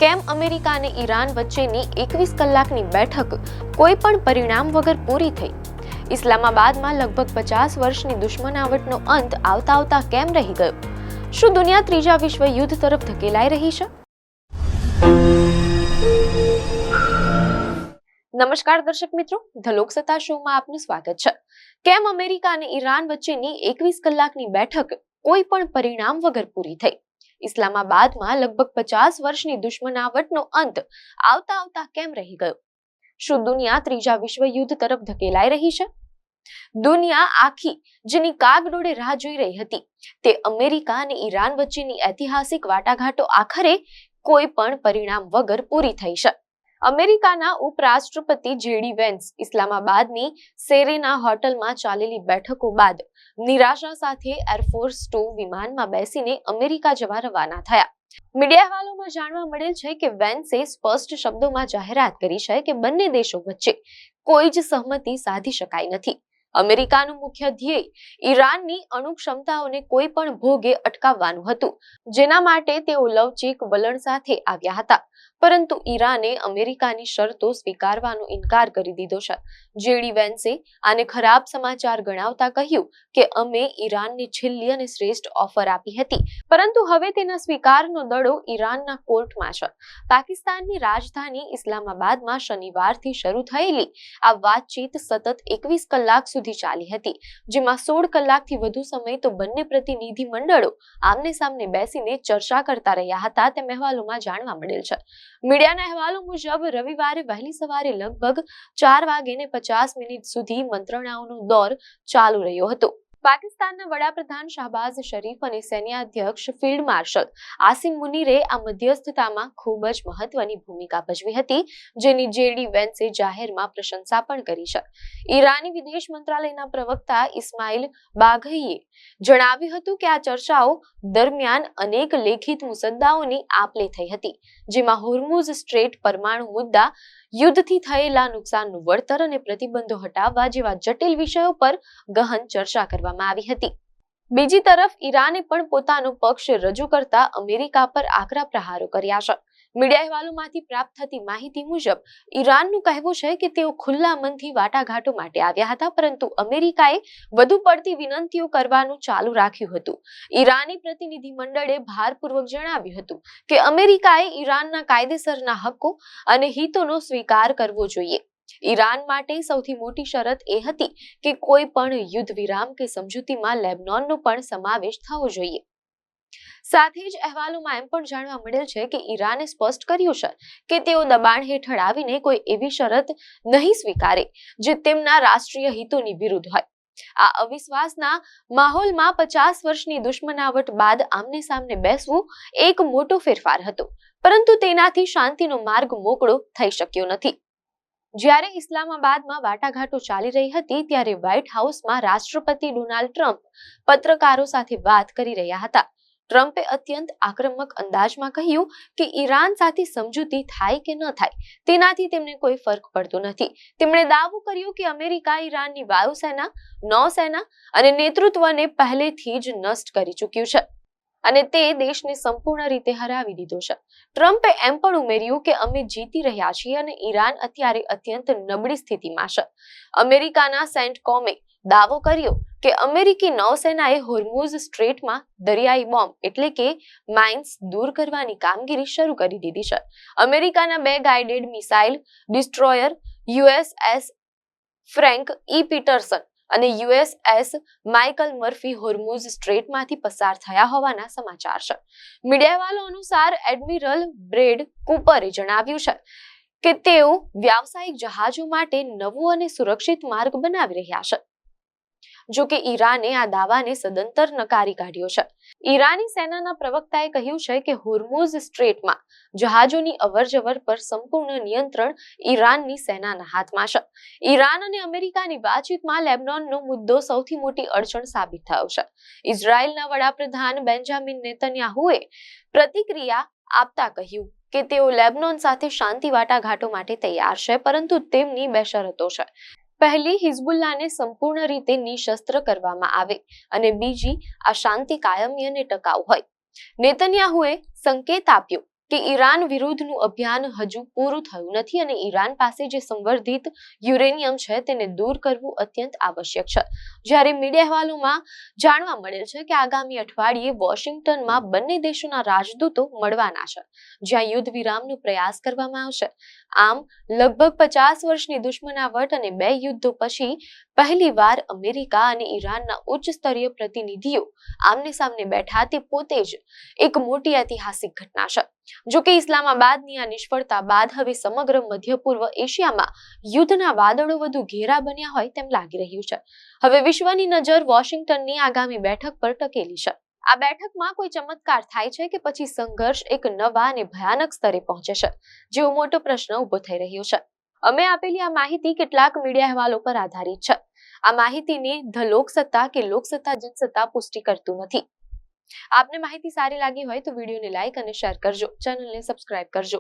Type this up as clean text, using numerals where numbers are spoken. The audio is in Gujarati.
કેમ અમેરિકા અને ઈરાન વચ્ચેની 21 કલાકની બેઠક કોઈ પણ પરિણામ વગર પૂરી થઈ? ઇસ્લામાબાદમાં લગભગ 50 વર્ષની દુશ્મનાવટનો અંત આવતા આવતા કેમ રહી ગયો? શું દુનિયા ત્રીજા વિશ્વ યુદ્ધ તરફ ધકેલાઈ રહી છે? નમસ્કાર દર્શક મિત્રો, ધ લોકસત્તા શોમાં આપનું સ્વાગત છે. કેમ અમેરિકા અને ઈરાન વચ્ચેની 21 કલાકની બેઠક કોઈ પણ પરિણામ વગર પૂરી થઈ? ઇસ્લામાબાદમાં લગભગ 50 વર્ષની દુશ્મનાવટનો અંત આવતા આવતા કેમ રહી ગયો? શું દુનિયા ત્રીજા વિશ્વ યુદ્ધ તરફ ધકેલાઈ રહી છે? દુનિયા આખી જેની કાગડોળે રાહ જોઈ રહી હતી તે અમેરિકા અને ઈરાન વચ્ચેની ઐતિહાસિક વાટાઘાટો આખરે કોઈ પણ પરિણામ વગર પૂરી થઈ છે. અમેરિકાના ઉપરાષ્ટ્રપતિ જેડી વેન્સ ઇસ્લામાબાદની સેરેના હોટલમાં ચાલેલી બેઠકો બાદ નિરાશા સાથે એરફોર્સ 2 વિમાનમાં બેસીને અમેરિકા જવા રવાના થયા. મીડિયા અહેવાલોમાં જાણવા મળેલ છે કે વેન્સે સ્પષ્ટ શબ્દોમાં જાહેરાત કરી છે કે બંને દેશો વચ્ચે કોઈ જ સહમતિ સાધી શકાય નથી. અમેરિકાનું મુખ્ય ધ્યેય ઈરાનની અણુ ક્ષમતાઓને કોઈ પણ ભોગે અટકાવવાનું હતું, જેના માટે તેઓ લવચીક વલણ સાથે આવ્યા હતા. પરંતુ ઈરાને અમેરિકાની શરતો સ્વીકારવાનો ઇનકાર કરી દીધો છે. જેડી વેન્સે આને ખરાબ સમાચાર ગણાવતા કહ્યું કે અમે ઈરાનને છેલ્લી અને શ્રેષ્ઠ ઓફર આપી હતી, પરંતુ હવે તેના સ્વીકારનો દડો ઈરાનના કોર્ટમાં છે. પાકિસ્તાનની રાજધાની ઇસ્લામાબાદમાં શનિવારથી શરૂ થયેલી આ વાતચીત સતત 21 કલાક સુધી ચાલી હતી, જેમાં 16 કલાકથી વધુ સમય તો બંને પ્રતિનિધિ મંડળો આમને સામને બેસીને ચર્ચા કરતા રહ્યા હતા, તેમ અહેવાલોમાં જાણવા મળેલ છે. મીડિયાના અહેવાલો મુજબ રવિવારે વહેલી સવારે લગભગ 4:50 સુધી મંત્રણાઓનો દોર ચાલુ રહ્યો હતો. પાકિસ્તાનના વડાપ્રધાન શાહબાઝ શરીફ અને સૈન્યાધ્યક્ષ ફિલ્ડ માર્શલ આસિમ મુનીરે આ મધ્યસ્થતામાં ખૂબ જ મહત્વની ભૂમિકા ભજવી હતી, જેની જેડી વેન્સે જાહેરમાં પ્રશંસા પણ કરી છે. ઈરાની વિદેશ મંત્રાલયના પ્રવક્તા ઇસ્માઇલ બાઘઈએ જણાવ્યું હતું કે આ ચર્ચાઓ દરમિયાન અનેક લેખિત મુસદ્દાઓની આપ-લે થઈ હતી, જેમાં હોર્મુઝ સ્ટ્રેટ, પરમાણુ મુદ્દા, યુદ્ધથી થયેલા નુકસાનનું વળતર અને પ્રતિબંધો હટાવવા જેવા જટિલ વિષયો પર ગહન ચર્ચા કરવામાં આવી હતી. બીજી તરફ ઈરાને પણ પોતાનો પક્ષ રજૂ કરતા અમેરિકા પર આકરા પ્રહારો કર્યા છે. મીડિયા અહેવાલોમાંથી પ્રાપ્ત થતી માહિતી મુજબ ઈરાનનું કહેવું છે કે તેઓ ખુલ્લા મનથી વાટાઘાટો માટે આવ્યા હતા, પરંતુ અમેરિકાએ વધુ પડતી વિનંતીઓ કરવાનું ચાલુ રાખ્યું હતું. ઈરાની પ્રતિનિધિ મંડળે ભારપૂર્વક જણાવ્યું હતું કે અમેરિકાએ ઈરાનના કાયદેસરના હક્કો અને હિતોનો સ્વીકાર કરવો જોઈએ. ઈરાન માટે સૌથી મોટી શરત એ હતી કે કોઈ પણ યુદ્ધ વિરામ કે સમજૂતીમાં લેબનોનનો પણ સમાવેશ થવો જોઈએ. સાથે જ અહેવાલોમાં એમ પણ જાણવા મળેલ છે કે ઈરાને સ્પષ્ટ કર્યું છે કે તેઓ દબાણ હેઠળ આવીને કોઈ એવી શરત નહીં સ્વીકારે જે તેમના રાષ્ટ્રીય હિતોની વિરુદ્ધ હોય. આ અવિશ્વાસના માહોલમાં 50 વર્ષની દુશ્મનાવટ બાદ આમને સામને બેસવું એક મોટો ફેરફાર હતો, પરંતુ તેનાથી શાંતિનો માર્ગ મોકળો થઈ શક્યો નથી. જ્યારે ઇસ્લામાબાદમાં વાટાઘાટો ચાલી રહી હતી ત્યારે વ્હાઇટ હાઉસમાં રાષ્ટ્રપતિ ડોનાલ્ડ ટ્રમ્પ પત્રકારો સાથે વાત કરી રહ્યા હતા. ટ્રમ્પે અત્યંત આક્રમક અંદાજમાં કહ્યું કે ઈરાન સાથે સમજૂતી થાય કે ન થાય તેનાથી તેમને કોઈ ફરક પડતો નથી. તેમણે દાવો કર્યો કે અમેરિકા ઈરાનની વાયુસેના, નૌસેના અને નેતૃત્વને પહેલેથી જ નષ્ટ કરી ચૂક્યું છે અને તે દેશને સંપૂર્ણ રીતે હરાવી દીધો છે. ટ્રમ્પે એમ પણ ઉમેર્યું કે અમે જીતી રહ્યા છીએ અને ઈરાન અત્યારે અત્યંત નબળી સ્થિતિમાં છે. અમેરિકાના સેન્ટકોમે દાવો કર્યો કે અમેરિકી નૌસેનાએ હોર્મુઝ સ્ટ્રેટમાં દરિયાઈ બોમ્બ એટલે કે માઇન્સ દૂર કરવાની કામગીરી શરૂ કરી દીધી છે. અમેરિકાના 2 guided missile destroyer USS Frank E Peterson અને યુએસએસ માઇકલ મર્ફી હોર્મુઝ સ્ટ્રેટમાંથી પસાર થયા હોવાના સમાચાર છે. મીડિયા અહેવાલો અનુસાર એડમિરલ બ્રેડ કૂપરે જણાવ્યું છે કે તેઓ વ્યાવસાયિક જહાજો માટે નવો અને સુરક્ષિત માર્ગ બનાવી રહ્યા છે. જો કે ઈરાને આ દાવાને સદંતર નકારી કાઢ્યો છે. ઈરાની સેનાના પ્રવક્તાએ કહ્યું છે કે હોર્મુઝ સ્ટ્રેટમાં જહાજોની અવરજવર પર સંપૂર્ણ નિયંત્રણ ઈરાનની સેનાના હાથમાં છે. ઈરાન અને અમેરિકાની વાતચીતમાં લેબનોનનો મુદ્દો સૌથી મોટી અડચણ સાબિત થયો છે. ઇઝરાયલના વડાપ્રધાન બેન્જામિન નેતન્યાહુએ પ્રતિક્રિયા આપતા કહ્યું કે તેઓ લેબનોન સાથે શાંતિ વાટાઘાટો માટે તૈયાર છે, પરંતુ તેમની 2 શરતો છે. પહેલી, હિઝબુલ્લાને સંપૂર્ણ રીતે નિશસ્ત્ર કરવામાં આવે અને બીજી, આ શાંતિ કાયમી અને ટકાઉ હોય. નેતન્યાહુએ સંકેત આપ્યો કે ઈરાન વિરુદ્ધનું અભિયાન હજુ પૂરું થયું નથી અને ઈરાન પાસે જે સંવર્ધિત યુરેનિયમ છે તેને દૂર કરવું અત્યંત આવશ્યક છે. જ્યારે મીડિયા અહેવાલોમાં જાણવા મળેલ છે કે આગામી અઠવાડિયે વોશિંગ્ટનમાં બંને દેશોના રાજદૂતો મળવાના છે, જ્યાં યુદ્ધ વિરામનો પ્રયાસ કરવામાં આવશે. આમ લગભગ 50 વર્ષની દુશ્મનાવટ અને 2 યુદ્ધો પછી પહેલીવાર અમેરિકા અને ઈરાનના ઉચ્ચ સ્તરીય પ્રતિનિધિઓ આમને સામને બેઠા તે પોતે જ એક મોટી ઐતિહાસિક ઘટના છે. જો કે ઇસ્લામાબાદની આ નિષ્ફળતા બાદ હવે સમગ્ર મધ્ય પૂર્વ એશિયામાં યુદ્ધના વાદળો વધુ ઘેરા બન્યા હોય તેમ લાગી રહ્યું છે. હવે વિશ્વની નજર વોશિંગ્ટનની આગામી બેઠક પર ટકેલી છે. આ બેઠકમાં કોઈ ચમત્કાર થાય છે કે પછી સંઘર્ષ એક નવા અને ભયાનક સ્તરે પહોંચે છે, જેવો મોટો પ્રશ્ન ઉભો થઈ રહ્યો છે. અમે આપેલી આ માહિતી કેટલાક મીડિયા અહેવાલો પર આધારિત છે. આ માહિતીની ધ લોકસત્તા કે લોકસત્તા જનસત્તા પુષ્ટિ કરતું નથી. આપને માહિતી સારી લાગી હોય તો વિડીયોને લાઈક અને શેર કરજો, ચેનલને સબસ્ક્રાઇબ કરજો.